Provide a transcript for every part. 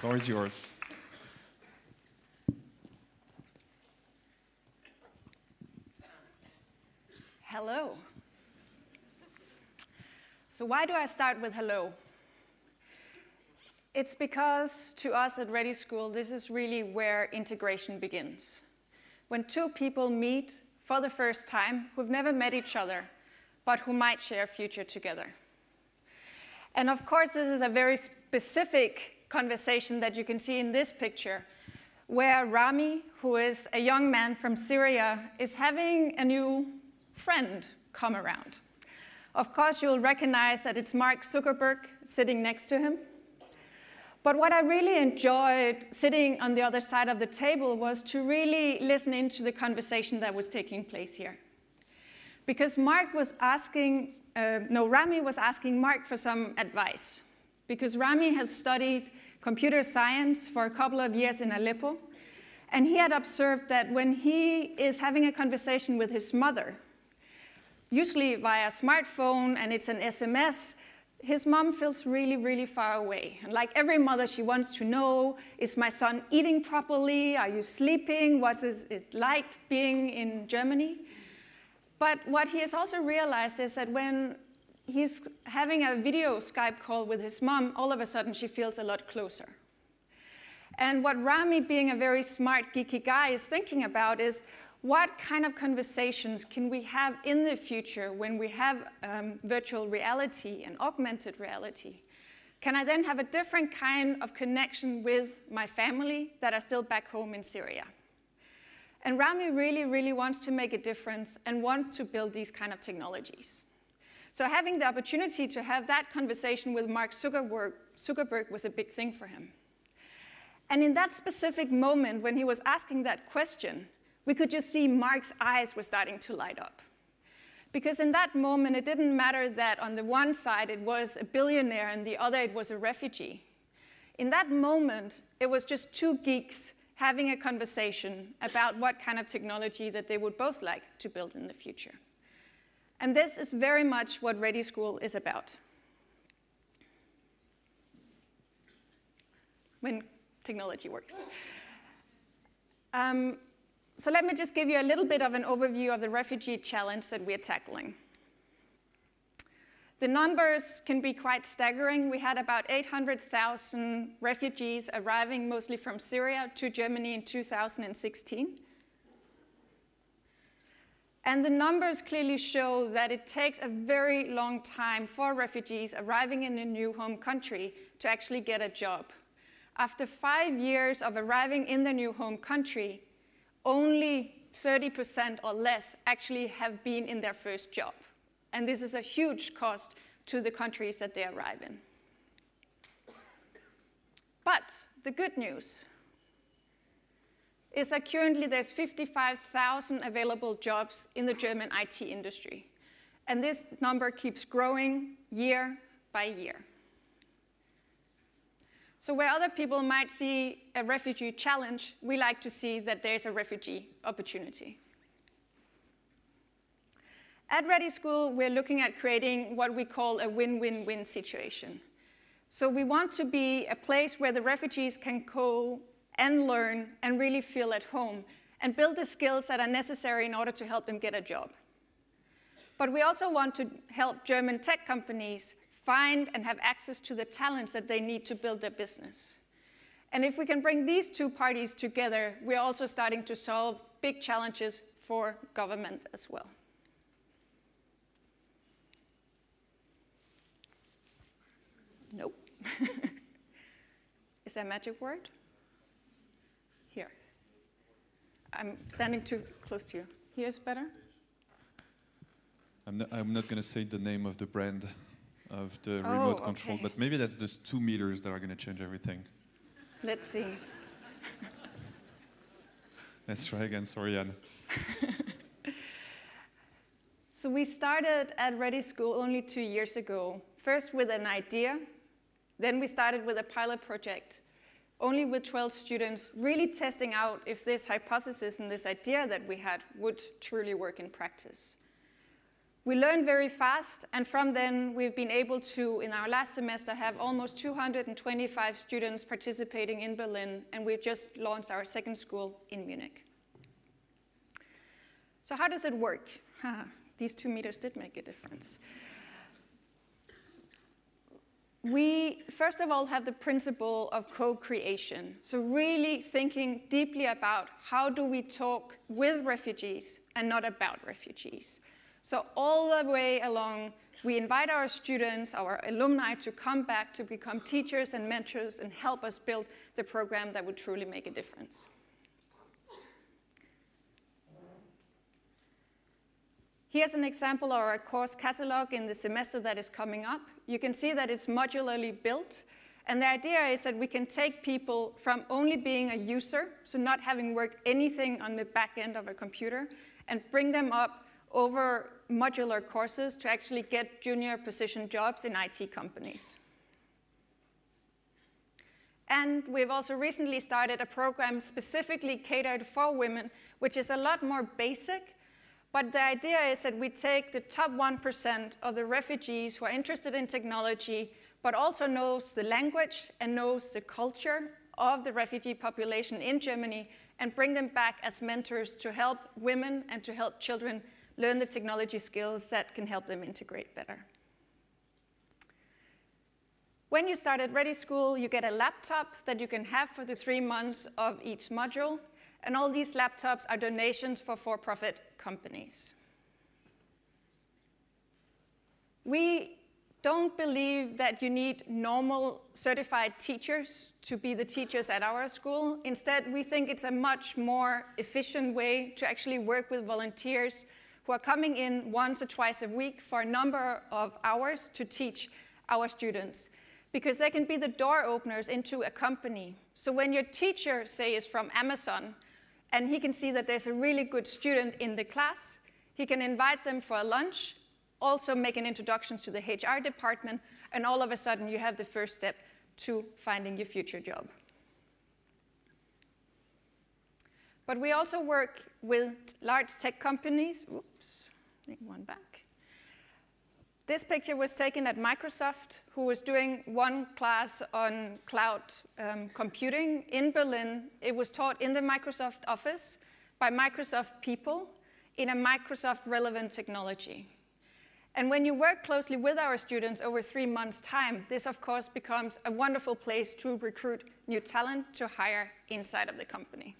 floor is yours. Hello. So why do I start with hello? It's because to us at Ready School, this is really where integration begins. When two people meet for the first time who've never met each other, but who might share a future together. And of course, this is a very specific conversation that you can see in this picture, where Rami, who is a young man from Syria, is having a new friend come around. Of course, you'll recognize that it's Mark Zuckerberg sitting next to him. But what I really enjoyed sitting on the other side of the table was to really listen into the conversation that was taking place here. Because Rami was asking Mark for some advice. Because Rami has studied computer science for a couple of years in Aleppo, and he had observed that when he is having a conversation with his mother, usually via smartphone and it's an SMS, his mom feels really, really far away. And like every mother, she wants to know, is my son eating properly? Are you sleeping? What is it like being in Germany? But what he has also realized is that when he's having a video Skype call with his mom, all of a sudden she feels a lot closer. And what Rami, being a very smart, geeky guy, is thinking about is, what kind of conversations can we have in the future when we have virtual reality and augmented reality? Can I then have a different kind of connection with my family that are still back home in Syria? And Rami really, really wants to make a difference and want to build these kind of technologies. So having the opportunity to have that conversation with Mark Zuckerberg was a big thing for him. And in that specific moment when he was asking that question, we could just see Mark's eyes were starting to light up. Because in that moment, it didn't matter that on the one side it was a billionaire and the other it was a refugee. In that moment, it was just two geeks having a conversation about what kind of technology that they would both like to build in the future. And this is very much what Ready School is about. When technology works. So let me just give you a little bit of an overview of the refugee challenge that we're tackling. The numbers can be quite staggering. We had about 800,000 refugees arriving, mostly from Syria, to Germany in 2016. And the numbers clearly show that it takes a very long time for refugees arriving in a new home country to actually get a job. After 5 years of arriving in the new home country, only 30% or less actually have been in their first job. And this is a huge cost to the countries that they arrive in. But the good news is that currently there's 55,000 available jobs in the German IT industry. And this number keeps growing year by year. So where other people might see a refugee challenge, we like to see that there's a refugee opportunity. At Ready School, we're looking at creating what we call a win-win-win situation. So we want to be a place where the refugees can go and learn and really feel at home and build the skills that are necessary in order to help them get a job. But we also want to help German tech companies find and have access to the talents that they need to build their business. And if we can bring these two parties together, we're also starting to solve big challenges for government as well. Nope. Is that a magic word? Here. I'm standing too close to you. Here's better? I'm not going to say the name of the brand of the remote control, but maybe that's just 2 meters that are going to change everything. Let's see. Let's try again, sorry, Anne. So we started at Ready School only 2 years ago, first with an idea, then we started with a pilot project, only with 12 students, really testing out if this hypothesis and this idea that we had would truly work in practice. We learn very fast, and from then we've been able to, in our last semester, have almost 225 students participating in Berlin, and we've just launched our second school in Munich. So how does it work? These 2 meters did make a difference. We, first of all, have the principle of co-creation. So really thinking deeply about how do we talk with refugees and not about refugees. So all the way along, we invite our students, our alumni, to come back to become teachers and mentors and help us build the program that would truly make a difference. Here's an example of our course catalog in the semester that is coming up. You can see that it's modularly built. And the idea is that we can take people from only being a user, so not having worked anything on the back end of a computer, and bring them up over modular courses to actually get junior position jobs in IT companies. And we've also recently started a program specifically catered for women, which is a lot more basic. But the idea is that we take the top 1% of the refugees who are interested in technology, but also knows the language and knows the culture of the refugee population in Germany, and bring them back as mentors to help women and to help children learn the technology skills that can help them integrate better. When you start at Ready School, you get a laptop that you can have for the 3 months of each module. And all these laptops are donations for-profit companies. We don't believe that you need normal certified teachers to be the teachers at our school. Instead, we think it's a much more efficient way to actually work with volunteers who are coming in once or twice a week for a number of hours to teach our students, because they can be the door openers into a company. So when your teacher, say, is from Amazon, and he can see that there's a really good student in the class, he can invite them for a lunch, also make an introduction to the HR department, and all of a sudden you have the first step to finding your future job. But we also work with large tech companies. Oops, one back. This picture was taken at Microsoft, who was doing one class on cloud computing in Berlin. It was taught in the Microsoft office by Microsoft people in a Microsoft-relevant technology. And when you work closely with our students over 3 months' time, this, of course, becomes a wonderful place to recruit new talent to hire inside of the company.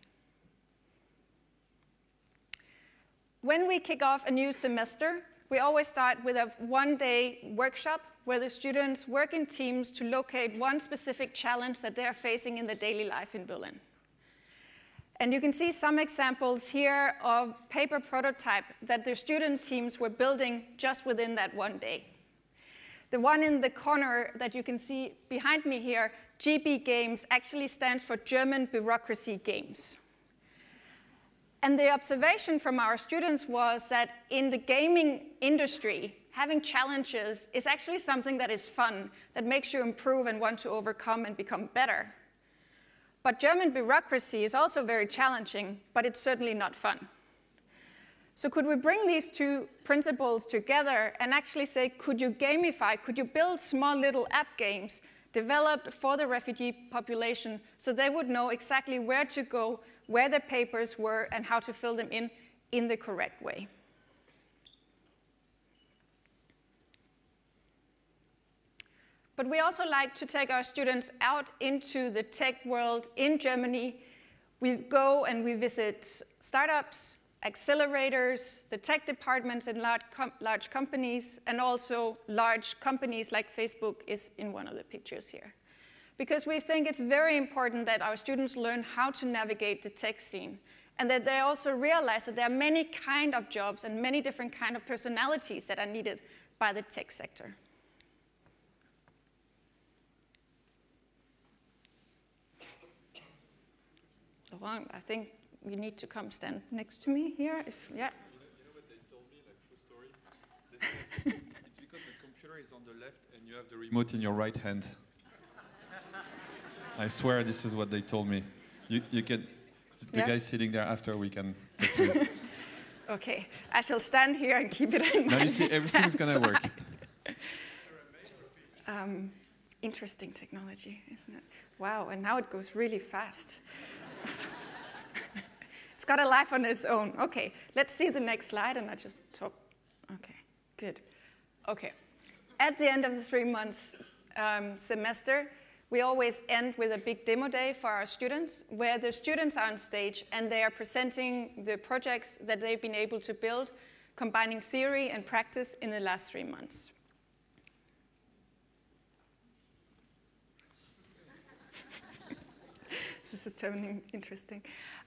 When we kick off a new semester, we always start with a one-day workshop where the students work in teams to locate one specific challenge that they're facing in their daily life in Berlin. And you can see some examples here of paper prototype that the student teams were building just within that one day. The one in the corner that you can see behind me here, GB Games, actually stands for German Bureaucracy Games. And the observation from our students was that in the gaming industry, having challenges is actually something that is fun, that makes you improve and want to overcome and become better. But German bureaucracy is also very challenging, but it's certainly not fun. So could we bring these two principles together and actually say, could you gamify, could you build small little app games developed for the refugee population so they would know exactly where to go, where the papers were, and how to fill them in the correct way. But we also like to take our students out into the tech world in Germany. We go and we visit startups, accelerators, the tech departments in large companies, and also large companies like Facebook is in one of the pictures here. Because we think it's very important that our students learn how to navigate the tech scene, and that they also realize that there are many kinds of jobs and many different kinds of personalities that are needed by the tech sector. Laurent, I think you need to come stand next to me here. If, yeah. You know what they told me, like true story? It's because the computer is on the left and you have the remote in your right hand. I swear this is what they told me. You can, the guy sitting there after we can. Okay, I shall stand here and keep it in mind. Now you see, everything's going to work. Interesting technology, isn't it? Wow, and now it goes really fast. It's got a life on its own. Okay, let's see the next slide, and I just talk. Okay, good. Okay, at the end of the 3 months semester, we always end with a big demo day for our students, where the students are on stage and they are presenting the projects that they've been able to build, combining theory and practice in the last 3 months. This is turning interesting.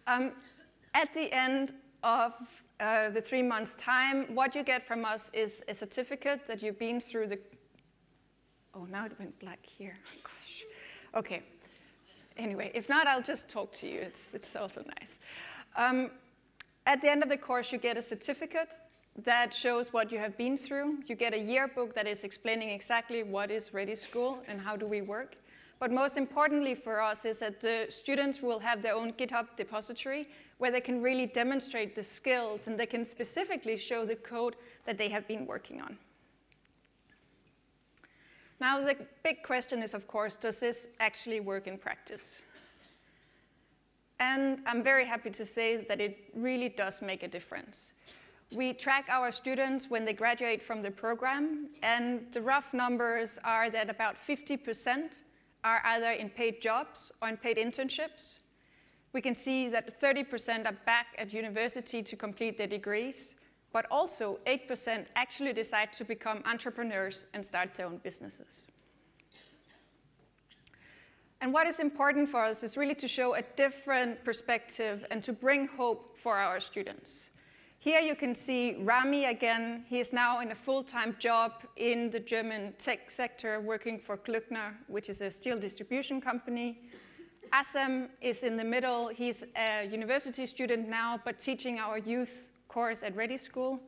At the end of the 3 months' time, what you get from us is a certificate that you've been through the... Oh, now it went black here. Gosh. Okay. Anyway, if not, I'll just talk to you. It's also nice. At the end of the course, you get a certificate that shows what you have been through. You get a yearbook that is explaining exactly what is Ready School and how do we work. But most importantly for us is that the students will have their own GitHub depository where they can really demonstrate the skills and they can specifically show the code that they have been working on. Now the big question is, of course, does this actually work in practice? And I'm very happy to say that it really does make a difference. We track our students when they graduate from the program, and the rough numbers are that about 50% are either in paid jobs or in paid internships. We can see that 30% are back at university to complete their degrees, but also 8% actually decide to become entrepreneurs and start their own businesses. And what is important for us is really to show a different perspective and to bring hope for our students. Here you can see Rami again. He is now in a full-time job in the German tech sector working for Klöckner, which is a steel distribution company. Assem is in the middle. He's a university student now, but teaching our youth course at Ready School.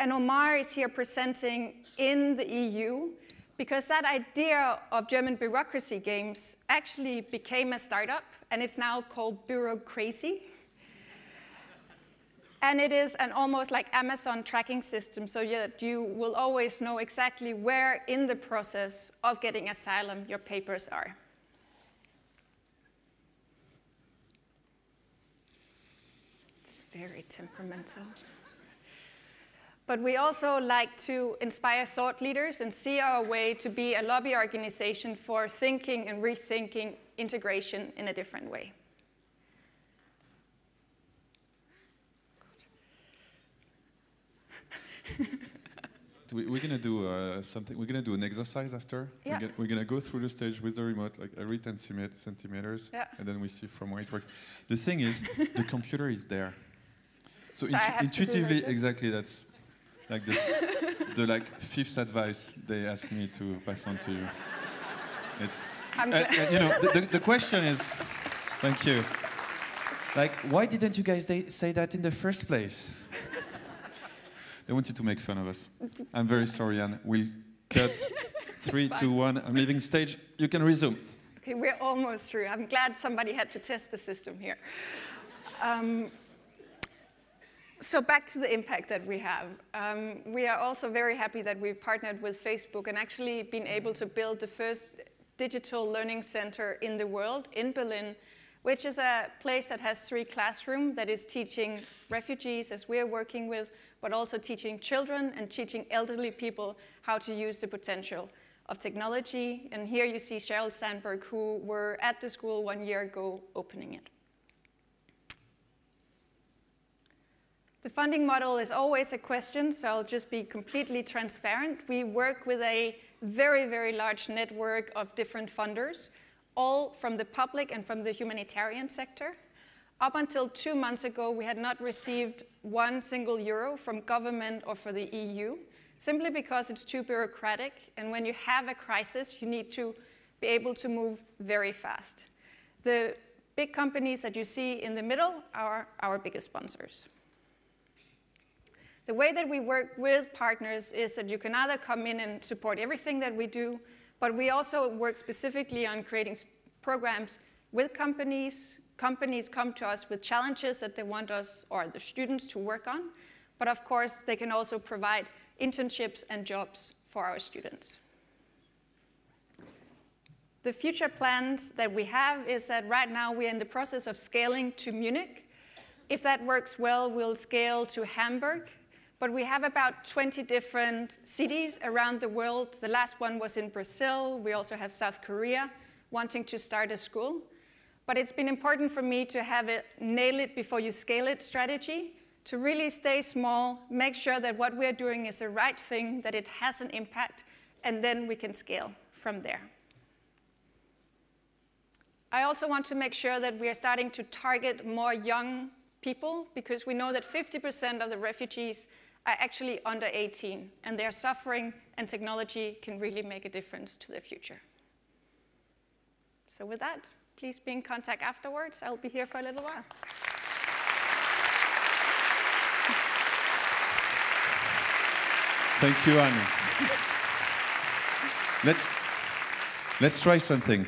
And Omar is here presenting in the EU, because that idea of German bureaucracy games actually became a startup, and it's now called Bureaucrazy. And it is an almost like Amazon tracking system, so that you will always know exactly where in the process of getting asylum your papers are. It's very temperamental. But we also like to inspire thought leaders and see our way to be a lobby organization for thinking and rethinking integration in a different way. We're going to do something. We're going to do an exercise after. Yeah. We're going to go through the stage with the remote, like every 10 centimeters, yeah. And then we see from where it works. The thing is, the computer is there. So intuitively, like exactly, that's like the like fifth advice they ask me to pass on to you. It's you know, the question is, thank you. Like, why didn't you guys say that in the first place? They wanted to make fun of us. I'm very sorry, Anne. We'll cut 3, 2, 1. I'm leaving stage. You can resume. Okay, we're almost through. I'm glad somebody had to test the system here. So back to the impact that we have. We are also very happy that we've partnered with Facebook and actually been able to build the first digital learning center in the world in Berlin, which is a place that has 3 classrooms that is teaching refugees, as we're working with, but also teaching children and teaching elderly people how to use the potential of technology. And here you see Sheryl Sandberg, who were at the school 1 year ago opening it. The funding model is always a question, so I'll just be completely transparent. We work with a very, very large network of different funders, all from the public and from the humanitarian sector. Up until 2 months ago, we had not received €1 single from government or for the EU, simply because it's too bureaucratic. And when you have a crisis, you need to be able to move very fast. The big companies that you see in the middle are our biggest sponsors. The way that we work with partners is that you can either come in and support everything that we do, but we also work specifically on creating programs with companies. Companies come to us with challenges that they want us or the students to work on. But of course, they can also provide internships and jobs for our students. The future plans that we have is that right now we're in the process of scaling to Munich. If that works well, we'll scale to Hamburg. But we have about 20 different cities around the world. The last one was in Brazil. We also have South Korea wanting to start a school. But it's been important for me to have a nail it before you scale it strategy, to really stay small, make sure that what we're doing is the right thing, that it has an impact, and then we can scale from there. I also want to make sure that we are starting to target more young people, because we know that 50% of the refugees are actually under 18, and they're suffering, and technology can really make a difference to their future. So with that, please be in contact afterwards. I'll be here for a little while. Thank you, Anne. Let's try something.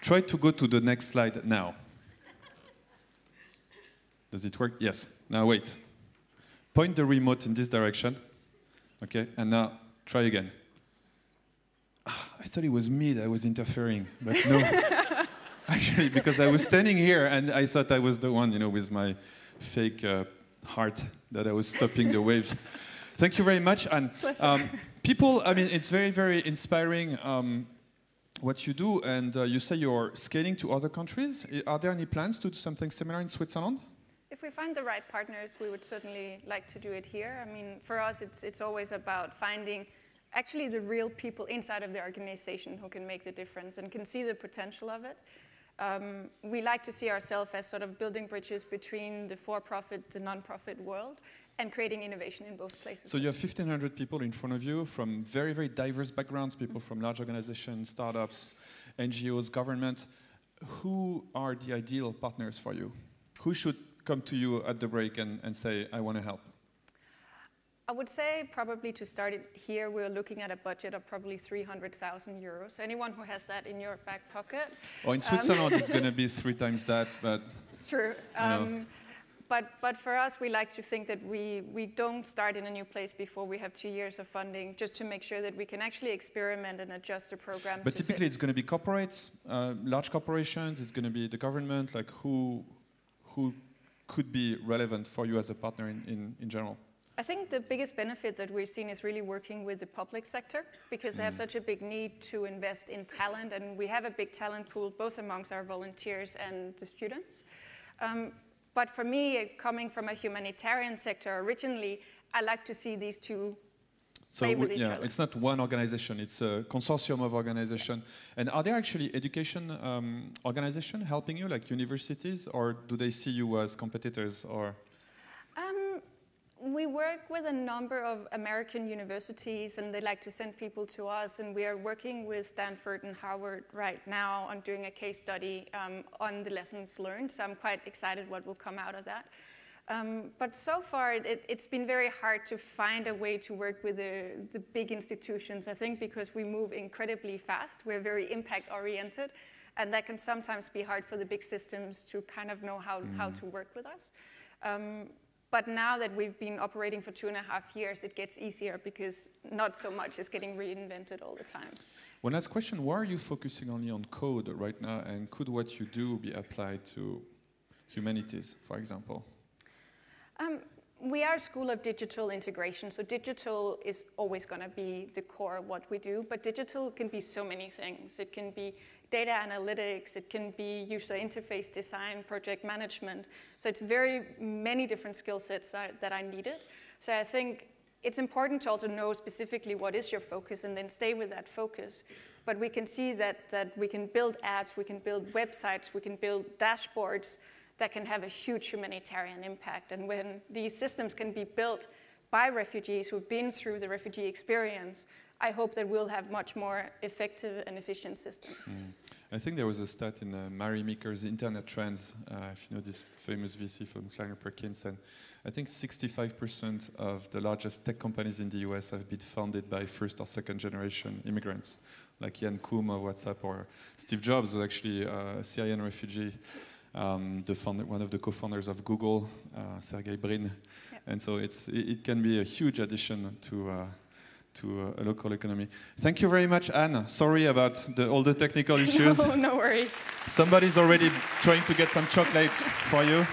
Try to go to the next slide now. Does it work? Yes. Now wait. Point the remote in this direction. Okay, and now try again. I thought it was me that was interfering, but no. Actually, because I was standing here and I thought I was the one, with my fake heart that I was stopping the waves. Thank you very much. And people, it's very, very inspiring what you do. And you say you're scaling to other countries. Are there any plans to do something similar in Switzerland? If we find the right partners, we would certainly like to do it here. For us, it's always about finding actually the real people inside of the organization who can make the difference and can see the potential of it. We like to see ourselves as sort of building bridges between the for-profit, the non-profit world, and creating innovation in both places. So you have 1,500 people in front of you from very, very diverse backgrounds, people from large organizations, startups, NGOs, government. Who are the ideal partners for you? Who should come to you at the break and say, I want to help? I would say probably to start it here, we're looking at a budget of probably 300,000 euros. Anyone who has that in your back pocket. Oh, in Switzerland, it's going to be 3 times that, but... True. But for us, we like to think that we don't start in a new place before we have 2 years of funding, just to make sure that we can actually experiment and adjust the program. But typically, it's going to be corporates, large corporations, it's going to be the government, like who could be relevant for you as a partner in general? I think the biggest benefit that we've seen is really working with the public sector, because they have such a big need to invest in talent, and we have a big talent pool both amongst our volunteers and the students. But for me, coming from a humanitarian sector originally, I like to see these two play with each other. It's not one organization, it's a consortium of organizations. And are there actually education organizations helping you, like universities, or do they see you as competitors? Or? We work with a number of American universities, and they like to send people to us, and we are working with Stanford and Harvard right now on doing a case study on the lessons learned, so I'm quite excited what will come out of that. But so far, it's been very hard to find a way to work with the big institutions, I think, because we move incredibly fast. We're very impact-oriented, and that can sometimes be hard for the big systems to kind of know how to work with us. But now that we've been operating for 2.5 years, it gets easier because not so much is getting reinvented all the time. One last question, why are you focusing only on code right now, and could what you do be applied to humanities, for example? We are a school of digital integration, so digital is always going to be the core of what we do, but digital can be so many things. It can be data analytics, it can be user interface design, project management. So it's very many different skill sets that are needed. So I think it's important to also know specifically what is your focus and then stay with that focus. But we can see that we can build apps, we can build websites, we can build dashboards that can have a huge humanitarian impact. And when these systems can be built by refugees who've been through the refugee experience, I hope that we'll have much more effective and efficient systems. I think there was a stat in Mary Meeker's Internet Trends, if you know this famous VC from Kleiner Perkins, and I think 65% of the largest tech companies in the US have been founded by first or second generation immigrants, like Ian Koum of WhatsApp, or Steve Jobs was actually a Syrian refugee. one of the co-founders of Google, Sergey Brin. Yep. And so it can be a huge addition to a local economy. Thank you very much, Anne. Sorry about all the technical issues. No worries. Somebody's already trying to get some chocolate for you.